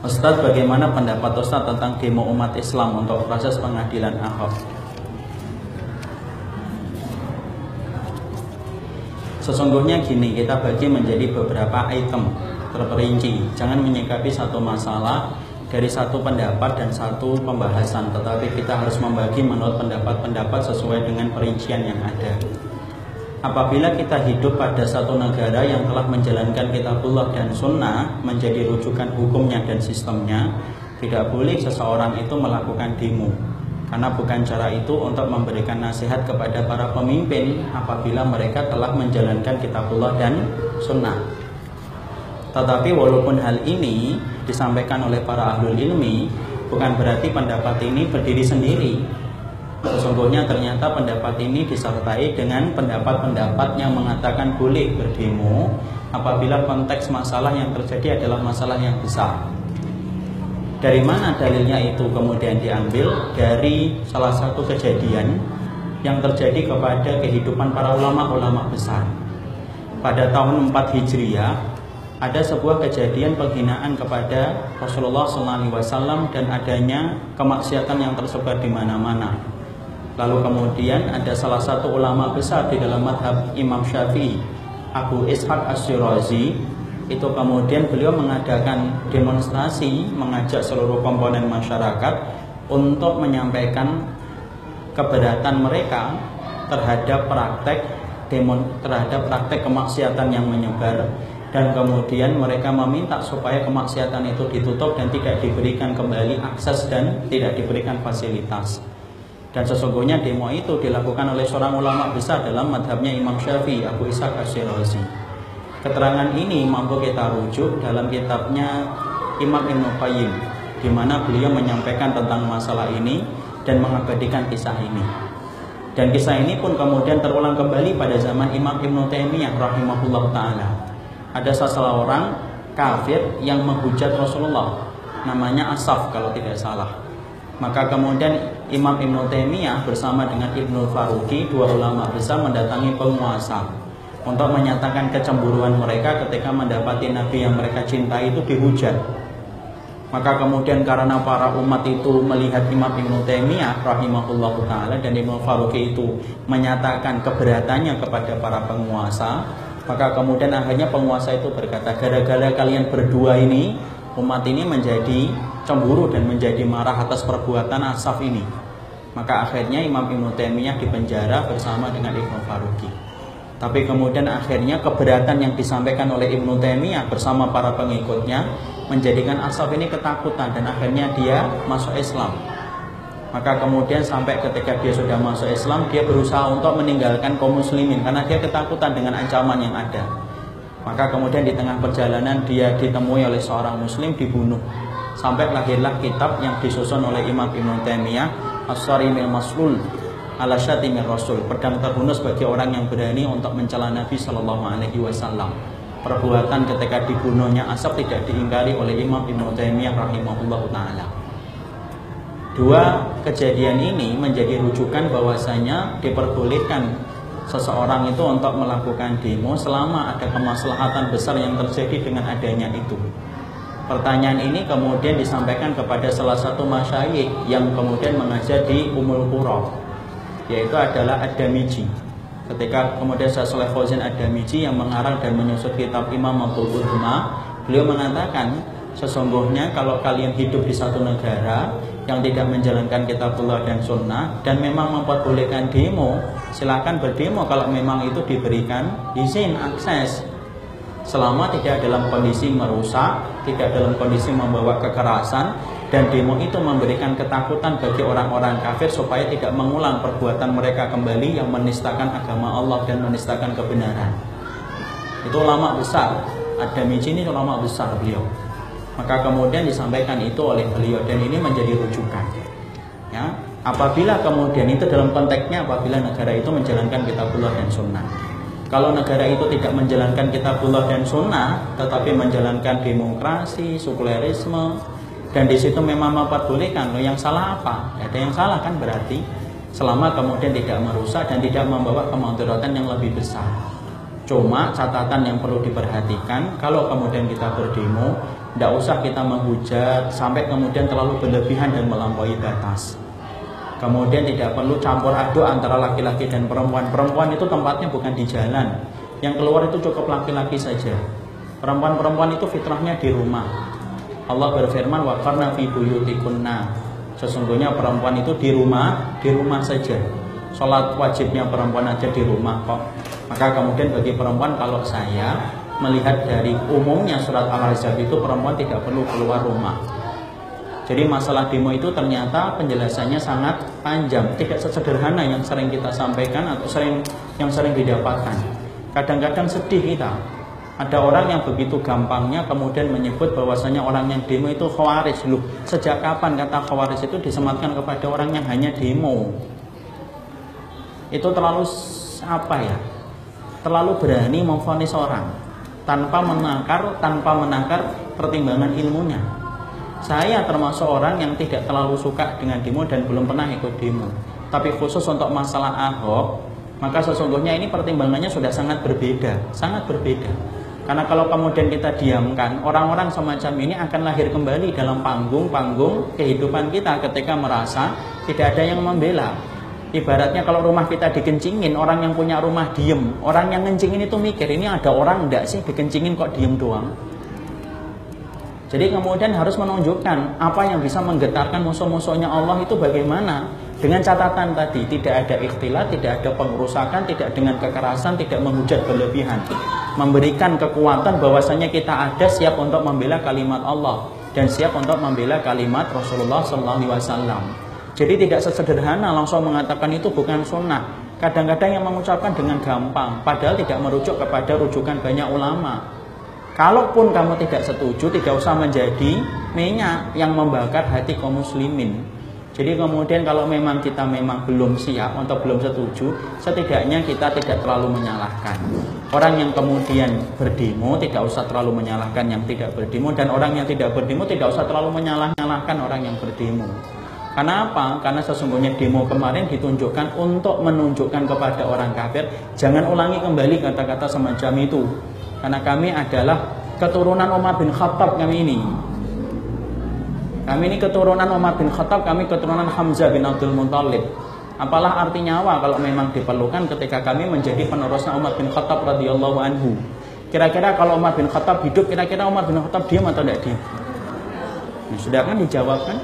Ustadz, bagaimana pendapat Ustadz tentang demo umat Islam untuk proses pengadilan Ahok? Sesungguhnya gini, kita bagi menjadi beberapa item terperinci. Jangan menyikapi satu masalah dari satu pendapat dan satu pembahasan, tetapi kita harus membagi menurut pendapat-pendapat sesuai dengan perincian yang ada. Apabila kita hidup pada satu negara yang telah menjalankan kitabullah dan sunnah menjadi rujukan hukumnya dan sistemnya, tidak boleh seseorang itu melakukan demo, karena bukan cara itu untuk memberikan nasihat kepada para pemimpin apabila mereka telah menjalankan kitabullah dan sunnah. Tetapi walaupun hal ini disampaikan oleh para ahlul ilmi, bukan berarti pendapat ini berdiri sendiri. Sesungguhnya ternyata pendapat ini disertai dengan pendapat-pendapat yang mengatakan boleh berdemo apabila konteks masalah yang terjadi adalah masalah yang besar. Dari mana dalilnya itu kemudian diambil? Dari salah satu kejadian yang terjadi kepada kehidupan para ulama-ulama besar. Pada tahun 4 Hijriah ada sebuah kejadian penghinaan kepada Rasulullah SAW dan adanya kemaksiatan yang tersebar di mana-mana. Lalu kemudian ada salah satu ulama besar di dalam madhab Imam Syafi'i, Abu Ishaq Ash-Shirazi. Itu kemudian beliau mengadakan demonstrasi, mengajak seluruh komponen masyarakat untuk menyampaikan keberatan mereka terhadap praktek kemaksiatan yang menyebar, dan kemudian mereka meminta supaya kemaksiatan itu ditutup dan tidak diberikan kembali akses dan tidak diberikan fasilitas. Dan sesungguhnya demo itu dilakukan oleh seorang ulama besar dalam madhabnya Imam Syafi'i, Abu Ishaq Ash-Shirazi. Keterangan ini mampu kita rujuk dalam kitabnya Imam Ibnu Qayyim, di mana beliau menyampaikan tentang masalah ini dan mengabadikan kisah ini. Dan kisah ini pun kemudian terulang kembali pada zaman Imam Ibnu Taimiyah rahimahullah ta'ala. Ada seseorang kafir yang menghujat Rasulullah, namanya Asaf kalau tidak salah. Maka kemudian Imam Ibnu Taimiyah bersama dengan Ibnu Faruqi, dua ulama besar, mendatangi penguasa untuk menyatakan kecemburuan mereka ketika mendapati Nabi yang mereka cintai itu dihujat. Maka kemudian karena para umat itu melihat Imam Ibnu Taimiyah rahimahullah ta'ala dan Ibnu Faruqi itu menyatakan keberatannya kepada para penguasa, maka kemudian akhirnya penguasa itu berkata, gara-gara kalian berdua ini, umat ini menjadi cemburu dan menjadi marah atas perbuatan Asaf ini. Maka akhirnya Imam Ibnu Taimiyah dipenjara bersama dengan Ibnu Faruqi. Tapi kemudian akhirnya keberatan yang disampaikan oleh Ibnu Taimiyah bersama para pengikutnya menjadikan Asaf ini ketakutan dan akhirnya dia masuk Islam. Maka kemudian sampai ketika dia sudah masuk Islam, dia berusaha untuk meninggalkan kaum muslimin karena dia ketakutan dengan ancaman yang ada. Maka kemudian di tengah perjalanan dia ditemui oleh seorang muslim, dibunuh. Sampai lahirlah kitab yang disusun oleh Imam Ibnu Taimiyah, As-Sarimil Maslul ala Syatimir Rasul, pedang terhunus bagi orang yang berani untuk mencela Nabi Sallallahu Alaihi Wasallam. Perbuatan ketika dibunuhnya Asaf tidak diingkari oleh Imam Ibnu Taimiyah rahimahullah ta'ala. Dua kejadian ini menjadi rujukan bahwasanya diperbolehkan seseorang itu untuk melakukan demo selama ada kemaslahatan besar yang terjadi dengan adanya itu. Pertanyaan ini kemudian disampaikan kepada salah satu masyayikh yang kemudian mengajar di Ummul Qura, yaitu adalah Ad-Damiji. Ketika kemudian Syekh Shalih Fauzan Ad-Damiji yang mengarang dan menyusun kitab Imam Abdul Uzma, beliau mengatakan, sesungguhnya kalau kalian hidup di satu negara yang tidak menjalankan kitabullah dan sunnah dan memang memperbolehkan demo, silakan berdemo kalau memang itu diberikan izin akses, selama tidak dalam kondisi merusak, tidak dalam kondisi membawa kekerasan, dan demo itu memberikan ketakutan bagi orang-orang kafir supaya tidak mengulang perbuatan mereka kembali yang menistakan agama Allah dan menistakan kebenaran. Itu ulama besar, Ad-Damiji ini ulama besar beliau. Maka kemudian disampaikan itu oleh beliau dan ini menjadi rujukan. Ya, apabila kemudian itu dalam konteksnya apabila negara itu menjalankan kitabullah dan sunnah. Kalau negara itu tidak menjalankan kitabullah dan sunnah, tetapi menjalankan demokrasi, sekulerisme, dan di situ memang memperbolehkan, loh yang salah apa? Ada yang salah kan berarti, selama kemudian tidak merusak dan tidak membawa kemudaratan yang lebih besar. Cuma catatan yang perlu diperhatikan, kalau kemudian kita berdemo, Tidak usah kita menghujat sampai kemudian terlalu berlebihan dan melampaui batas. Kemudian tidak perlu campur aduk antara laki-laki dan perempuan. Perempuan itu tempatnya bukan di jalan. Yang keluar itu cukup laki-laki saja. Perempuan-perempuan itu fitrahnya di rumah. Allah berfirman, waqarna fi buyutikunna. Sesungguhnya perempuan itu di rumah saja. Sholat wajibnya perempuan aja di rumah kok. Maka kemudian bagi perempuan, kalau saya melihat dari umumnya surat Al-Ahzab itu perempuan tidak perlu keluar rumah. Jadi masalah demo itu ternyata penjelasannya sangat panjang, tidak sesederhana yang sering kita sampaikan atau yang sering didapatkan. Kadang-kadang sedih kita. Ada orang yang begitu gampangnya kemudian menyebut bahwasanya orang yang demo itu khawarij. Loh, sejak kapan kata khawarij itu disematkan kepada orang yang hanya demo? Itu terlalu terlalu berani memvonis orang tanpa menakar pertimbangan ilmunya. Saya termasuk orang yang tidak terlalu suka dengan demo dan belum pernah ikut demo. Tapi khusus untuk masalah Ahok, maka sesungguhnya ini pertimbangannya sudah sangat berbeda. Karena kalau kemudian kita diamkan, orang-orang semacam ini akan lahir kembali dalam panggung-panggung kehidupan kita ketika merasa tidak ada yang membela. Ibaratnya kalau rumah kita dikencingin, orang yang punya rumah diem, orang yang ngencingin itu mikir, ini ada orang enggak sih dikencingin kok diem doang. Jadi kemudian harus menunjukkan apa yang bisa menggetarkan musuh-musuhnya Allah itu bagaimana. Dengan catatan tadi, tidak ada ikhtilat, tidak ada pengerusakan, tidak dengan kekerasan, tidak menghujat berlebihan. Memberikan kekuatan bahwasanya kita ada siap untuk membela kalimat Allah dan siap untuk membela kalimat Rasulullah SAW. Jadi tidak sesederhana langsung mengatakan itu bukan sunnah. Kadang-kadang yang mengucapkan dengan gampang, padahal tidak merujuk kepada rujukan banyak ulama. Kalaupun kamu tidak setuju, tidak usah menjadi minyak yang membakar hati kaum muslimin. Jadi kemudian kalau memang kita belum siap atau belum setuju, setidaknya kita tidak terlalu menyalahkan. Orang yang kemudian berdemo tidak usah terlalu menyalahkan yang tidak berdemo, dan orang yang tidak berdemo tidak usah terlalu menyalahkan orang yang berdemo. Karena apa? Karena sesungguhnya demo kemarin ditunjukkan untuk menunjukkan kepada orang kafir, jangan ulangi kembali kata-kata semacam itu. Karena kami adalah keturunan Umar bin Khattab kami ini. Kami ini keturunan Umar bin Khattab, kami keturunan Hamzah bin Abdul Muthalib. Apalah arti nyawa kalau memang diperlukan ketika kami menjadi penerusnya Umar bin Khattab radhiyallahu anhu. Kira-kira kalau Umar bin Khattab hidup, kira-kira Umar bin Khattab diam atau tidak diam? Nah, sudah kan dijawab kan?